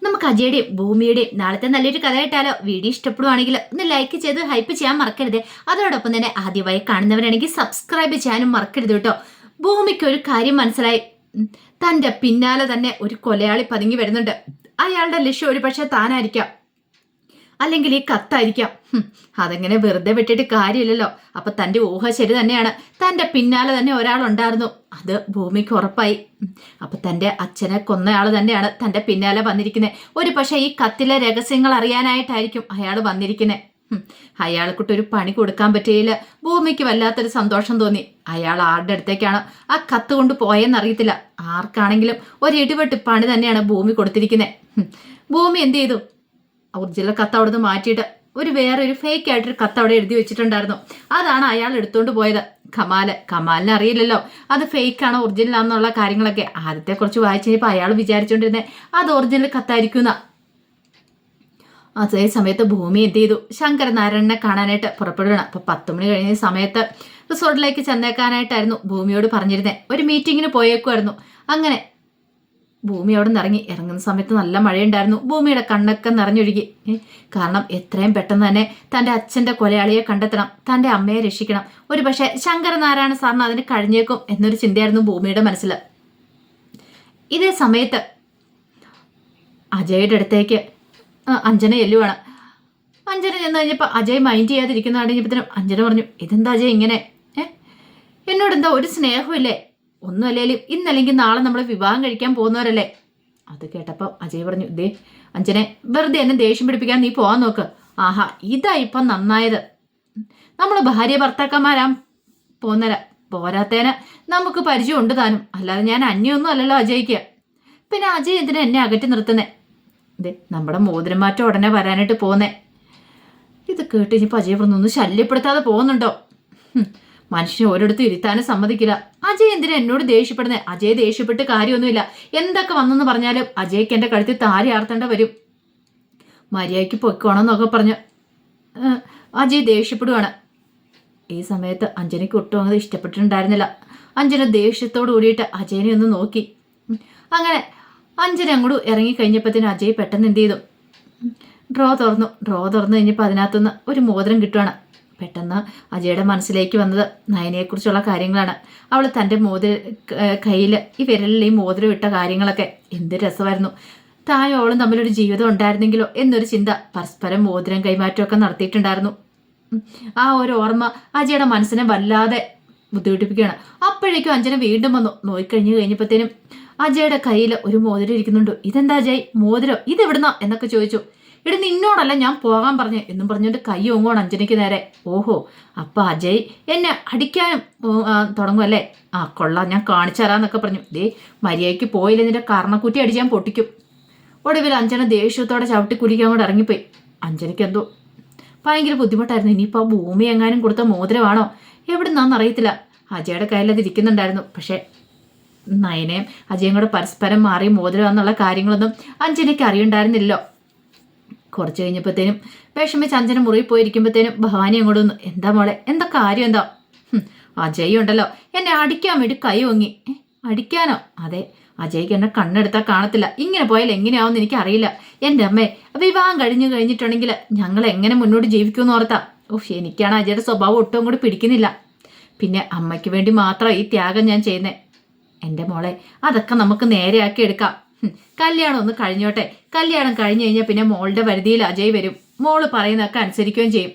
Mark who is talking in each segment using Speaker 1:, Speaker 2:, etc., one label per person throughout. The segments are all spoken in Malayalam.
Speaker 1: നമുക്ക് അജയുടെയും ഭൂമിയുടെയും നാളത്തെ നല്ലൊരു കഥ കേട്ടാലോ? വീഡിയോ ഇഷ്ടപ്പെടുവാണെങ്കിൽ ഒന്ന് ലൈക്ക് ചെയ്ത് ഹൈപ്പ് ചെയ്യാൻ മറക്കരുത്. അതോടൊപ്പം തന്നെ ആദ്യമായി കാണുന്നവരാണെങ്കിൽ സബ്സ്ക്രൈബ് ചെയ്യാനും മറക്കരുത് കേട്ടോ. ഭൂമിക്ക് ഒരു കാര്യം മനസ്സിലായി. തന്റെ പിന്നാലെ തന്നെ ഒരു കൊലയാളി പതുങ്ങി വരുന്നുണ്ട്. അയാളുടെ ലക്ഷ്യം ഒരു പക്ഷെ താനായിരിക്കാം, അല്ലെങ്കിൽ ഈ കത്തായിരിക്കാം. അതെങ്ങനെ വെറുതെ വിട്ടിട്ട് കാര്യമില്ലല്ലോ. അപ്പൊ തന്റെ ഊഹ ശരി തന്നെയാണ്. തന്റെ പിന്നാലെ തന്നെ ഒരാളുണ്ടായിരുന്നു. അത് ഭൂമിക്ക് ഉറപ്പായി. അപ്പൊ തന്റെ അച്ഛനെ കൊന്നയാള് തന്നെയാണ് തന്റെ പിന്നാലെ വന്നിരിക്കുന്നത്. ഒരു പക്ഷെ ഈ കത്തിലെ രഹസ്യങ്ങൾ അറിയാനായിട്ടായിരിക്കും അയാൾ വന്നിരിക്കുന്നത്. അയാൾക്കിട്ടൊരു പണി കൊടുക്കാൻ പറ്റിയില്ല. ഭൂമിക്ക് വല്ലാത്തൊരു സന്തോഷം തോന്നി. അയാൾ ആരുടെ അടുത്തേക്കാണ് ആ കത്ത് കൊണ്ട് പോയെന്നറിയത്തില്ല. ആർക്കാണെങ്കിലും ഒരു ഇടിവെട്ട് പണി തന്നെയാണ് ഭൂമി കൊടുത്തിരിക്കുന്നത്. ഭൂമി എന്ത് ചെയ്തു? ഒറിജിനൽ കത്ത് അവിടെ നിന്ന് മാറ്റിയിട്ട് വേറൊരു ഫേക്ക് ആയിട്ടൊരു കത്ത് അവിടെ എഴുതി വെച്ചിട്ടുണ്ടായിരുന്നു. അതാണ് അയാൾ എടുത്തുകൊണ്ട് പോയത്. കമാലിനെ അറിയില്ലല്ലോ അത് ഫേക്ക് ആണോ ഒറിജിനൽ ആണെന്നുള്ള കാര്യങ്ങളൊക്കെ. ആദ്യത്തെ കുറച്ച് വായിച്ചു കഴിഞ്ഞപ്പോൾ അയാൾ വിചാരിച്ചുകൊണ്ടിരുന്നത് അത് ഒറിജിനൽ കത്തായിരിക്കുന്ന. അതേ സമയത്ത് ഭൂമി എന്ത് ചെയ്തു? ശങ്കരനാരായണനെ കാണാനായിട്ട് പുറപ്പെടുകയാണ്. അപ്പൊ 10 മണി കഴിഞ്ഞ സമയത്ത് റിസോർട്ടിലേക്ക് ചെന്നേക്കാനായിട്ടായിരുന്നു ഭൂമിയോട് പറഞ്ഞിരുന്നത്. ഒരു മീറ്റിങ്ങിന് പോയേക്കുമായിരുന്നു. അങ്ങനെ ഭൂമി അവിടെ നിന്ന് ഇറങ്ങുന്ന സമയത്ത് നല്ല മഴയുണ്ടായിരുന്നു. ഭൂമിയുടെ കണ്ണൊക്കെ നിറഞ്ഞൊഴുകി. കാരണം എത്രയും പെട്ടെന്ന് തന്നെ തൻ്റെ അച്ഛൻ്റെ കൊലയാളിയെ കണ്ടെത്തണം, തൻ്റെ അമ്മയെ രക്ഷിക്കണം. ഒരു പക്ഷേ ശങ്കരനാരായണ സാറിന് അതിന് കഴിഞ്ഞേക്കും എന്നൊരു ചിന്തയായിരുന്നു ഭൂമിയുടെ മനസ്സിൽ. ഇതേ സമയത്ത് അജയുടെ അടുത്തേക്ക് അഞ്ജന ചെല്ലുവാണ്. അഞ്ജന ചെന്ന് കഴിഞ്ഞപ്പോൾ അജയ് മൈൻഡ് ചെയ്യാതിരിക്കുന്ന കഴിഞ്ഞപ്പോഴത്തേനും അഞ്ജന പറഞ്ഞു, ഇതെന്താ അജയ് ഇങ്ങനെ? എന്നോടെന്താ ഒരു സ്നേഹമില്ലേ? ഒന്നും അല്ലേലും ഇന്നല്ലെങ്കിൽ നാളെ നമ്മൾ വിവാഹം കഴിക്കാൻ പോകുന്നവരല്ലേ? അത് കേട്ടപ്പോൾ അജയ് പറഞ്ഞു, ദേ അഞ്ജനെ, വെറുതെ എന്നെ ദേഷ്യം പിടിപ്പിക്കാൻ നീ പോവാൻ നോക്ക്. ആഹാ, ഇതാ ഇപ്പം നന്നായത്. നമ്മൾ ഭാര്യ ഭർത്താക്കന്മാരാൻ പോന്നര പോരാത്തേന് നമുക്ക് പരിചയം ഉണ്ട് താനും. അല്ലാതെ ഞാൻ അന്യൊന്നും അല്ലല്ലോ അജയ്ക്ക്. പിന്നെ അജയ് എന്തിനാ എന്നെ അകറ്റി നിർത്തുന്നേ? ദേ നമ്മുടെ മോതിരമാറ്റം ഉടനെ വരാനായിട്ട് പോന്നേ. ഇത് കേട്ട് കഴിഞ്ഞപ്പോൾ അജയ് പറഞ്ഞു, ഒന്ന് ശല്യപ്പെടുത്താതെ പോകുന്നുണ്ടോ? മനുഷ്യനെ ഒരിടത്തും ഇരുത്താനും സമ്മതിക്കില്ല. അജയ് എന്തിനാ എന്നോട് ദേഷ്യപ്പെടുന്നേ? അജയ് ദേഷ്യപ്പെട്ട് കാര്യമൊന്നുമില്ല. എന്തൊക്കെ വന്നെന്ന് പറഞ്ഞാലും അജയ്ക്ക് എൻ്റെ കഴുത്തിൽ താരി ആർത്തേണ്ട വരും. മര്യാദയ്ക്ക് പൊയ്ക്കോണമെന്നൊക്കെ പറഞ്ഞു അജയ് ദേഷ്യപ്പെടുവാണ്. ഈ സമയത്ത് അഞ്ജനയ്ക്ക് ഒട്ടും അങ്ങനെ ഇഷ്ടപ്പെട്ടിട്ടുണ്ടായിരുന്നില്ല. അഞ്ജന ദേഷ്യത്തോട് കൂടിയിട്ട് അജയനെ ഒന്ന് നോക്കി. അങ്ങനെ അഞ്ജന അങ്ങോട്ട് ഇറങ്ങിക്കഴിഞ്ഞപ്പോഴത്തേനും അജയ് പെട്ടെന്ന് എന്ത് ചെയ്തു? ഡ്രോ തുറന്നു കഴിഞ്ഞപ്പോൾ അതിനകത്തുനിന്ന് ഒരു മോതിരം കിട്ടുവാണ്. പെട്ടെന്ന് അജയുടെ മനസ്സിലേക്ക് വന്നത് നയനയെക്കുറിച്ചുള്ള കാര്യങ്ങളാണ്. അവൾ തൻ്റെ കയ്യിൽ ഈ വിരലിൽ ഈ മോതിരം ഇട്ട കാര്യങ്ങളൊക്കെ എന്ത് രസമായിരുന്നു. താനും അവളും തമ്മിലൊരു ജീവിതം ഉണ്ടായിരുന്നെങ്കിലോ എന്നൊരു ചിന്ത. പരസ്പരം മോതിരം കൈമാറ്റമൊക്കെ നടത്തിയിട്ടുണ്ടായിരുന്നു. ആ ഒരു ഓർമ്മ അജയുടെ മനസ്സിനെ വല്ലാതെ ബുദ്ധിമുട്ടിപ്പിക്കുകയാണ്. അപ്പോഴേക്കും അഞ്ജന വീണ്ടും വന്നു. കഴിഞ്ഞപ്പോഴത്തേനും അജയുടെ കയ്യിൽ ഒരു മോതിരം ഇരിക്കുന്നുണ്ട്. ഇതെന്താ അജയ് മോതിരം? ഇതെവിടുന്നാ എന്നൊക്കെ ചോദിച്ചു. ഇവിടെ നിന്നോടല്ല ഞാൻ പോകാൻ പറഞ്ഞു എന്നും പറഞ്ഞുകൊണ്ട് കൈ ഓങ്ങോണം അഞ്ജനയ്ക്ക് നേരെ. ഓഹോ, അപ്പൊ അജയ് എന്നെ അടിക്കാനും തുടങ്ങുമല്ലേ? ആ കൊള്ളാം, ഞാൻ കാണിച്ചു തരാന്നൊക്കെ പറഞ്ഞു. ദേ മര്യാദയ്ക്ക് പോയില്ല, നിന്റെ കർണക്കുറ്റി അടിച്ച് ഞാൻ പൊട്ടിക്കും. ഒടുവിൽ അഞ്ജന ദേഷ്യത്തോടെ ചവിട്ടി കുടിക്കാൻ കൂടെ ഇറങ്ങിപ്പോയി. അഞ്ജനയ്ക്ക് എന്തോ ഭയങ്കര ബുദ്ധിമുട്ടായിരുന്നു. ഇനിയിപ്പോൾ ആ ഭൂമി എങ്ങാനും കൊടുത്ത മോതിരമാണോ എവിടുന്നാന്ന് അറിയത്തില്ല. അജയുടെ കയ്യിൽ അത് ഇരിക്കുന്നുണ്ടായിരുന്നു. പക്ഷെ നയനയും അജയും കൂടെ പരസ്പരം മാറി മോതിരം എന്നുള്ള കാര്യങ്ങളൊന്നും അഞ്ജനയ്ക്ക് അറിയണ്ടായിരുന്നില്ലല്ലോ. കുറച്ച് കഴിഞ്ഞപ്പോഴത്തേനും വിഷമിച്ച് അഞ്ജന മുറിയിൽ പോയിരിക്കുമ്പോഴത്തേനും ഭവാനി അങ്ങോട്ട് വന്നു. എന്താ മോളെ, എന്താ കാര്യം? എന്താ? അജയ് ഉണ്ടല്ലോ എന്നെ അടിക്കാൻ വേണ്ടി കൈ ഓങ്ങി. അടിക്കാനോ? അതെ, അജയ്ക്ക് എന്നെ കണ്ണെടുത്താൽ കാണത്തില്ല. ഇങ്ങനെ പോയാൽ എങ്ങനെയാവുമെന്ന് എനിക്കറിയില്ല. എൻ്റെ അമ്മേ, വിവാഹം കഴിഞ്ഞിട്ടുണ്ടെങ്കിൽ ഞങ്ങൾ എങ്ങനെ മുന്നോട്ട് ജീവിക്കുമെന്ന് ഓർത്താ. എനിക്കാണ് അജയുടെ സ്വഭാവം ഒട്ടും കൂടി പിടിക്കുന്നില്ല. പിന്നെ അമ്മയ്ക്ക് വേണ്ടി മാത്രമാണ് ഈ ത്യാഗം ഞാൻ ചെയ്യുന്നത്. എൻ്റെ മോളെ, അതൊക്കെ നമുക്ക് നേരെയാക്കി എടുക്കാം. കല്യാണം ഒന്ന് കഴിഞ്ഞോട്ടെ. കല്യാണം കഴിഞ്ഞു കഴിഞ്ഞാൽ പിന്നെ മോളുടെ വരുതിയിൽ അജയ് വരും. മോള് പറയുന്നതൊക്കെ അനുസരിക്കുകയും ചെയ്യും.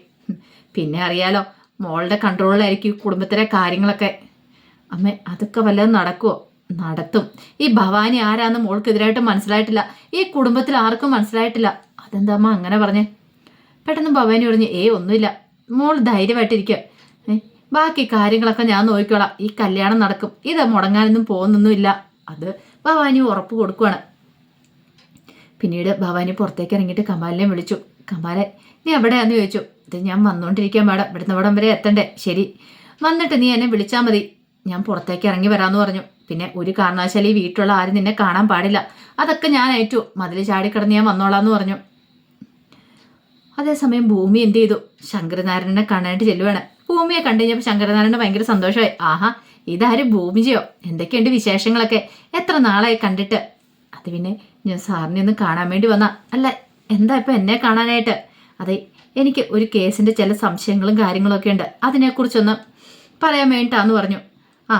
Speaker 1: പിന്നെ അറിയാലോ, മോളുടെ കൺട്രോളിലായിരിക്കും കുടുംബത്തിലെ കാര്യങ്ങളൊക്കെ. അമ്മേ, അതൊക്കെ വല്ലതും നടക്കുമോ? നടത്തും. ഈ ഭവാനി ആരാന്ന് മോൾക്കെതിരായിട്ട് മനസ്സിലായിട്ടില്ല. ഈ കുടുംബത്തിൽ ആർക്കും മനസ്സിലായിട്ടില്ല. അതെന്താ അമ്മ അങ്ങനെ പറഞ്ഞേ? പെട്ടെന്ന് ഭവാനി പറഞ്ഞു, ഒന്നുമില്ല, മോൾ ധൈര്യമായിട്ടിരിക്കുക. ബാക്കി കാര്യങ്ങളൊക്കെ ഞാൻ നോക്കിക്കോളാം. ഈ കല്യാണം നടക്കും. ഇത് മുടങ്ങാനൊന്നും പോകുന്നൊന്നുമില്ല. അത് ഭവാനി ഉറപ്പ് കൊടുക്കുവാണ്. പിന്നീട് ഭവാനി പുറത്തേക്ക് ഇറങ്ങിയിട്ട് കമാലിനെ വിളിച്ചു. കമാലെ, നീ എവിടെയാന്ന് ചോദിച്ചു. ഇത് ഞാൻ വന്നുകൊണ്ടിരിക്കാൻ പാടാം, ഇവിടുന്ന് ഇവിടം വരെ എത്തണ്ടേ? ശരി, വന്നിട്ട് നീ എന്നെ വിളിച്ചാൽ മതി, ഞാൻ പുറത്തേക്ക് ഇറങ്ങി വരാമെന്ന് പറഞ്ഞു. പിന്നെ ഒരു കാരണവശാലും ഈ വീട്ടിലുള്ള ആരും നിന്നെ കാണാൻ പാടില്ല. അതൊക്കെ ഞാൻ ഏറ്റു. മതിൽ ചാടിക്കിടന്ന് ഞാൻ വന്നോളാന്ന് പറഞ്ഞു. അതേസമയം ഭൂമി എന്ത് ചെയ്തു? ശങ്കരനാരായണനെ കാണാനായിട്ട് ചെല്ലുവാണ്. ഭൂമിയെ കണ്ടു കഴിഞ്ഞപ്പോൾ ശങ്കരനാരായണന് ഭയങ്കര സന്തോഷമായി. ആഹാ, ഇതാരും ഭൂമിജയോ? എന്തൊക്കെയുണ്ട് വിശേഷങ്ങളൊക്കെ? എത്ര നാളായി കണ്ടിട്ട്? അത് പിന്നെ ഞാൻ സാറിനെ ഒന്ന് കാണാൻ വേണ്ടി വന്ന. അല്ല എന്താ ഇപ്പം എന്നെ കാണാനായിട്ട്? അതെ, എനിക്ക് ഒരു കേസിൻ്റെ ചില സംശയങ്ങളും കാര്യങ്ങളൊക്കെ ഉണ്ട്, അതിനെക്കുറിച്ചൊന്ന് പറയാൻ വേണ്ടിയിട്ടാന്ന് പറഞ്ഞു. ആ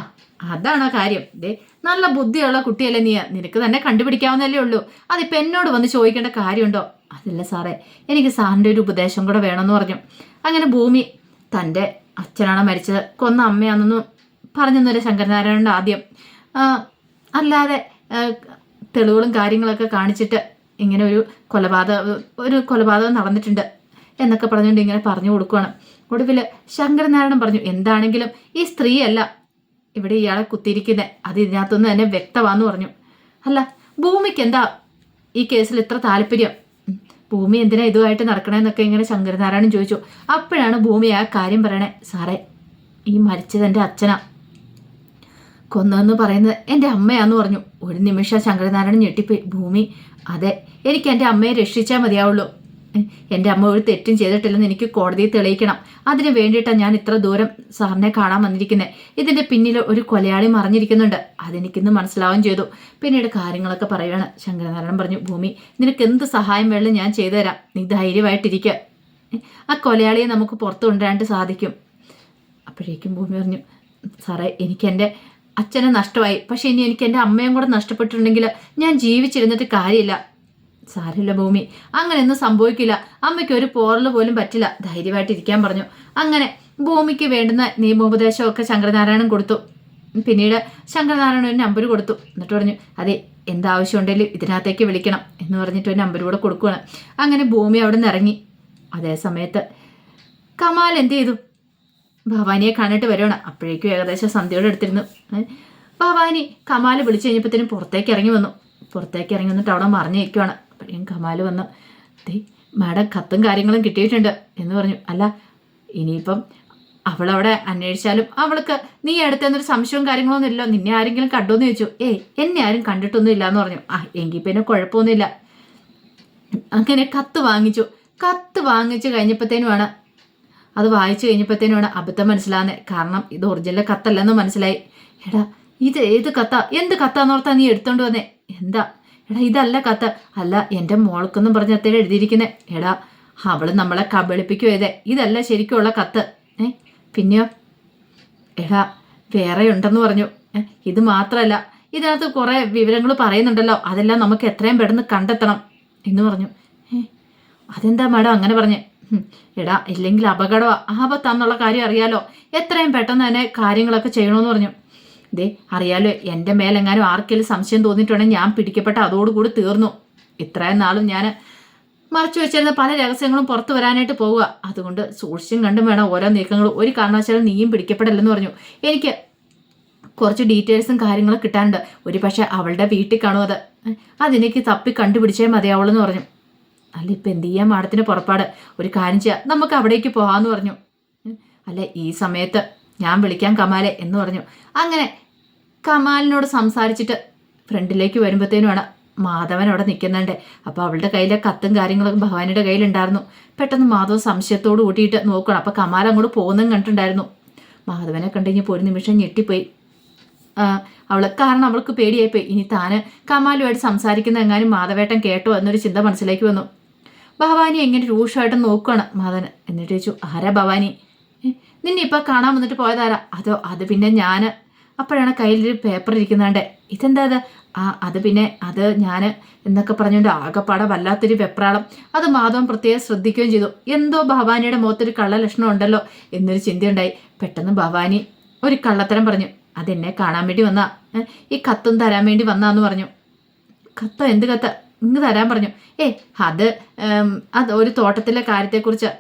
Speaker 1: അതാണോ കാര്യം? ദേ നല്ല ബുദ്ധിയുള്ള കുട്ടിയല്ലേ നീ, നിനക്ക് തന്നെ കണ്ടുപിടിക്കാവുന്നല്ലേ ഉള്ളൂ, അതിപ്പോൾ എന്നോട് വന്ന് ചോദിക്കേണ്ട കാര്യമുണ്ടോ? അതല്ല സാറേ, എനിക്ക് സാറിൻ്റെ ഒരു ഉപദേശം കൂടെ വേണമെന്ന് പറഞ്ഞു. അങ്ങനെ ഭൂമി തൻ്റെ അച്ഛനാണ് മരിച്ചത്, കൊന്ന അമ്മയാണെന്ന് പറഞ്ഞെന്നൊരു ശങ്കരനാരായണൻ്റെ ആദ്യം, അല്ലാതെ തെളിവുകളും കാര്യങ്ങളൊക്കെ കാണിച്ചിട്ട് ഇങ്ങനെ ഒരു കൊലപാതകം നടന്നിട്ടുണ്ട് എന്നൊക്കെ പറഞ്ഞുകൊണ്ട് ഇങ്ങനെ പറഞ്ഞു കൊടുക്കുകയാണ്. ഒടുവിൽ ശങ്കരനാരായണൻ പറഞ്ഞു, എന്താണെങ്കിലും ഈ സ്ത്രീയല്ല ഇവിടെ ഇയാളെ കുത്തിയിരിക്കുന്നത്, അത് ഇതിനകത്തുനിന്ന് തന്നെ വ്യക്തമാന്ന് പറഞ്ഞു. അല്ല ഭൂമിക്ക് എന്താ ഈ കേസിൽ ഇത്ര താല്പര്യം? ഭൂമി എന്തിനാ ഇതുമായിട്ട് നടക്കണമെന്നൊക്കെ ഇങ്ങനെ ശങ്കരനാരായണൻ ചോദിച്ചു. അപ്പോഴാണ് ഭൂമി ആ കാര്യം പറയണേ. സാറേ, ഈ മരിച്ചത് എൻ്റെ അച്ഛനാ, കൊന്നതെന്ന് പറയുന്നത് എൻ്റെ അമ്മയാന്ന് പറഞ്ഞു. ഒരു നിമിഷം ശങ്കരനാരായണൻ ഞെട്ടിപ്പോയി. ഭൂമി, അതെ, എനിക്ക് എൻ്റെ അമ്മയെ രക്ഷിച്ചാൽ മതിയാവുള്ളൂ. എൻ്റെ അമ്മ ഒരു തെറ്റും ചെയ്തിട്ടില്ലെന്ന് എനിക്ക് കോടതിയിൽ തെളിയിക്കണം. അതിന് വേണ്ടിയിട്ടാണ് ഞാൻ ഇത്ര ദൂരം സാറിനെ കാണാൻ വന്നിരിക്കുന്നത്. ഇതിൻ്റെ പിന്നിൽ ഒരു കൊലയാളി മറിഞ്ഞിരിക്കുന്നുണ്ട്, അതെനിക്കിന്ന് മനസ്സിലാവുകയും ചെയ്തു. പിന്നീട് കാര്യങ്ങളൊക്കെ പറയുകയാണ്. ശങ്കരനാരായണൻ പറഞ്ഞു, ഭൂമി നിനക്ക് എന്ത് സഹായം വേണം ഞാൻ ചെയ്തു തരാം, നീ ധൈര്യമായിട്ടിരിക്കുക, ആ കൊലയാളിയെ നമുക്ക് പുറത്തു കൊണ്ടുവരാനായിട്ട് സാധിക്കും. അപ്പോഴേക്കും ഭൂമി പറഞ്ഞു, സാറേ എനിക്ക് എൻ്റെ അച്ഛനെ നഷ്ടമായി, പക്ഷെ ഇനി എനിക്ക് എൻ്റെ അമ്മയും കൂടെ നഷ്ടപ്പെട്ടിട്ടുണ്ടെങ്കിൽ ഞാൻ ജീവിച്ചിരുന്നിട്ട് കാര്യമില്ല. സാരമില്ല ഭൂമി, അങ്ങനെയൊന്നും സംഭവിക്കില്ല, അമ്മയ്ക്ക് ഒരു പോറൽ പോലും പറ്റില്ല, ധൈര്യമായിട്ടിരിക്കാൻ പറഞ്ഞു. അങ്ങനെ ഭൂമിക്ക് വേണ്ടുന്ന നിയമോപദേശമൊക്കെ ശങ്കരനാരായണൻ കൊടുത്തു. പിന്നീട് ശങ്കരനാരായണൻ ഒരു നമ്പർ കൊടുത്തു. എന്നിട്ട് പറഞ്ഞു, അതെ എന്താവശ്യമുണ്ടെങ്കിലും ഇതിനകത്തേക്ക് വിളിക്കണം എന്ന് പറഞ്ഞിട്ട് ഒരു നമ്പർ കൂടെ കൊടുക്കുകയാണ്. അങ്ങനെ ഭൂമി അവിടെ നിന്ന് ഇറങ്ങി. അതേ സമയത്ത് കമാൽ എന്ത് ചെയ്തു? ഭവാനിയെ കണ്ടിട്ട് വരുവാണ്. അപ്പോഴേക്കും ഏകദേശം സന്ധ്യയോടെ എടുത്തിരുന്നു. ഭവാനി കമാൽ വിളിച്ചു കഴിഞ്ഞപ്പോഴത്തേനും പുറത്തേക്ക് ഇറങ്ങി വന്നിട്ട് അവിടെ മറിഞ്ഞു നിൽക്കുവാണ്. അപ്പോഴേക്കും കമാൽ വന്ന്, ദേ മാഡം കത്തും കാര്യങ്ങളും കിട്ടിയിട്ടുണ്ട് എന്ന് പറഞ്ഞു. അല്ല ഇനിയിപ്പം അവളവിടെ അന്വേഷിച്ചാലും അവൾക്ക് നീ അടുത്തെന്നൊരു സംശയവും കാര്യങ്ങളൊന്നും ഇല്ലല്ലോ, നിന്നെ ആരെങ്കിലും കണ്ടോന്ന് ചോദിച്ചു. എന്നെ ആരും കണ്ടിട്ടൊന്നും ഇല്ല എന്ന് പറഞ്ഞു. എങ്കിൽ പിന്നെ കുഴപ്പമൊന്നുമില്ല. അങ്ങനെ കത്ത് വാങ്ങിച്ചു കഴിഞ്ഞപ്പോഴത്തേനുമാണ്, അത് വായിച്ചു കഴിഞ്ഞപ്പോഴത്തേനുമാണ് അബദ്ധം മനസ്സിലാകുന്നത്. കാരണം ഇത് ഒറിജിനൽ കത്തല്ലെന്ന് മനസ്സിലായി. എടാ ഇത് ഏത് കത്താ, എന്ത് കത്താന്നോർത്താ നീ എടുത്തോണ്ട് വന്നേ? എന്താ എടാ ഇതല്ല കത്ത്. അല്ല എൻ്റെ മോൾക്കെന്നും പറഞ്ഞ അത്തേടെ എഴുതിയിരിക്കുന്നത്. എടാ അവള് നമ്മളെ കബളിപ്പിക്കുവേ, ഇതല്ല ശരിക്കുള്ള കത്ത്. പിന്നെയോ? എടാ വേറെ ഉണ്ടെന്ന് പറഞ്ഞു. ഇത് മാത്രമല്ല, ഇതിനകത്ത് കുറേ വിവരങ്ങൾ പറയുന്നുണ്ടല്ലോ, അതെല്ലാം നമുക്ക് എത്രയും പെട്ടെന്ന് കണ്ടെത്തണം എന്ന് പറഞ്ഞു. അതെന്താ മാഡം അങ്ങനെ പറഞ്ഞേ? എടാ ഇല്ലെങ്കിൽ അപകടമോ ആപത്താന്നുള്ള കാര്യം അറിയാലോ, എത്രയും പെട്ടെന്ന് തന്നെ കാര്യങ്ങളൊക്കെ ചെയ്യണമെന്ന് പറഞ്ഞു. ദേ അറിയാലോ, എൻ്റെ മേലെങ്ങാനും ആർക്കെങ്കിലും സംശയം തോന്നിയിട്ടുണ്ടെങ്കിൽ ഞാൻ പിടിക്കപ്പെട്ട അതോടുകൂടി തീർന്നു. ഇത്രയും നാളും ഞാൻ മറച്ചു വെച്ചിരുന്ന പല രഹസ്യങ്ങളും പുറത്തു വരാനായിട്ട് പോവുക, അതുകൊണ്ട് സൂക്ഷിച്ചും കണ്ടും വേണം ഓരോ നീക്കങ്ങളും. ഒരു കാരണവശാലും നീയും പിടിക്കപ്പെടില്ലെന്ന് പറഞ്ഞു. എനിക്ക് കുറച്ച് ഡീറ്റെയിൽസും കാര്യങ്ങളും കിട്ടാനുണ്ട്, ഒരു പക്ഷേ അവളുടെ വീട്ടിൽ കാണും, അതെനിക്ക് തപ്പി കണ്ടുപിടിച്ചേ മതിയാവുള്ളൂ പറഞ്ഞു. അല്ല ഇപ്പം എന്ത് ചെയ്യാൻ മാഡത്തിന് പുറപ്പാട്? ഒരു കാര്യം ചെയ്യാം, നമുക്ക് അവിടേക്ക് പോകാമെന്ന് പറഞ്ഞു. അല്ല ഈ സമയത്ത് ഞാൻ വിളിക്കാം കമാലെ എന്ന് പറഞ്ഞു. അങ്ങനെ കമാലിനോട് സംസാരിച്ചിട്ട് ഫ്രണ്ടിലേക്ക് വരുമ്പോഴത്തേനുമാണ് മാധവൻ അവിടെ നിൽക്കുന്നുണ്ട്. അപ്പോൾ അവളുടെ കയ്യിലെ കത്തും കാര്യങ്ങളൊക്കെ ഭവാനിയുടെ കയ്യിലുണ്ടായിരുന്നു. പെട്ടെന്ന് മാധവ് സംശയത്തോട് കൂട്ടിയിട്ട് നോക്കണം. അപ്പോൾ കമാൽ അങ്ങോട്ട് പോകുന്നതും കണ്ടിട്ടുണ്ടായിരുന്നു. മാധവനെ കണ്ടു കഴിഞ്ഞപ്പോൾ ഒരു നിമിഷം ഞെട്ടിപ്പോയി കാരണം അവൾക്ക് പേടിയായിപ്പോയി. ഇനി താന് കമാലുമായിട്ട് സംസാരിക്കുന്ന എങ്ങാനും മാധവേട്ടൻ കേട്ടോ എന്നൊരു ചിന്ത മനസ്സിലേക്ക് വന്നു. ഭവാനി എങ്ങനെ രൂക്ഷമായിട്ട് നോക്കുകയാണ് മാധവൻ. എന്നിട്ട് ചോദിച്ചു, ആരാ ഭവാനി? നിന്നെ ഇപ്പം കാണാൻ വന്നിട്ട് പോയതാരാ? അത് പിന്നെ ഞാൻ. അപ്പോഴാണ് കയ്യിലൊരു പേപ്പർ ഇരിക്കുന്നാണ്ട്. ഇതെന്താ അത്? അത് പിന്നെ അത് ഞാൻ എന്നൊക്കെ പറഞ്ഞുകൊണ്ട് ആകെപ്പാടെ വല്ലാത്തൊരു വെപ്രാളം. അത് മാധവൻ പ്രത്യേകം ശ്രദ്ധിക്കുകയും ചെയ്തു. എന്തോ ഭവാനിയുടെ മുഖത്തൊരു കള്ള ലക്ഷണം ഉണ്ടല്ലോ എന്നൊരു ചിന്തയുണ്ടായി. പെട്ടെന്ന് ഭവാനി ഒരു കള്ളത്തരം പറഞ്ഞു, അതെന്നെ കാണാൻ വേണ്ടി വന്നാ, ഈ കത്തും തരാൻ വേണ്ടി വന്നാന്ന് പറഞ്ഞു. കത്തോ? എന്ത് കത്ത്? ഇങ്ങ് തരാൻ പറഞ്ഞു. അത് ഒരു തോട്ടത്തിലെ കാര്യത്തെക്കുറിച്ച്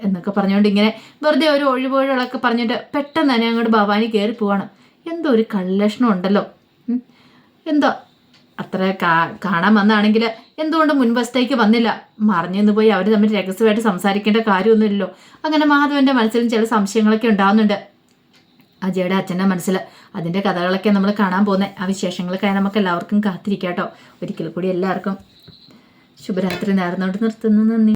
Speaker 1: എന്നൊക്കെ പറഞ്ഞുകൊണ്ട് ഇങ്ങനെ വെറുതെ ഒരു ഒഴിവൊഴികളൊക്കെ പറഞ്ഞിട്ട് പെട്ടെന്ന് തന്നെ അങ്ങോട്ട് ഭവാനി കയറി പോവാണ്. എന്തോ ഒരു കള്ളലക്ഷണം ഉണ്ടല്ലോ, എന്തോ അത്ര കാണാൻ വന്നാണെങ്കിൽ എന്തുകൊണ്ട് മുൻവശത്തേക്ക് വന്നില്ല? മറിഞ്ഞെന്ന് പോയി അവർ തമ്മിൽ രഹസ്യമായിട്ട് സംസാരിക്കേണ്ട കാര്യമൊന്നുമില്ലല്ലോ. അങ്ങനെ മാധവന്റെ മനസ്സിലും ചില സംശയങ്ങളൊക്കെ ഉണ്ടാവുന്നുണ്ട്. അജയുടെ അച്ഛൻ്റെ മനസ്സിൽ. അതിൻ്റെ കഥകളൊക്കെ നമ്മൾ കാണാൻ പോകുന്നത്. ആ വിശേഷങ്ങൾക്കായി നമുക്ക് എല്ലാവർക്കും കാത്തിരിക്കാം കേട്ടോ. ഒരിക്കൽ കൂടി എല്ലാവർക്കും ശുഭരാത്രി നേർന്നുകൊണ്ട് നിർത്തുന്നു. നന്ദി.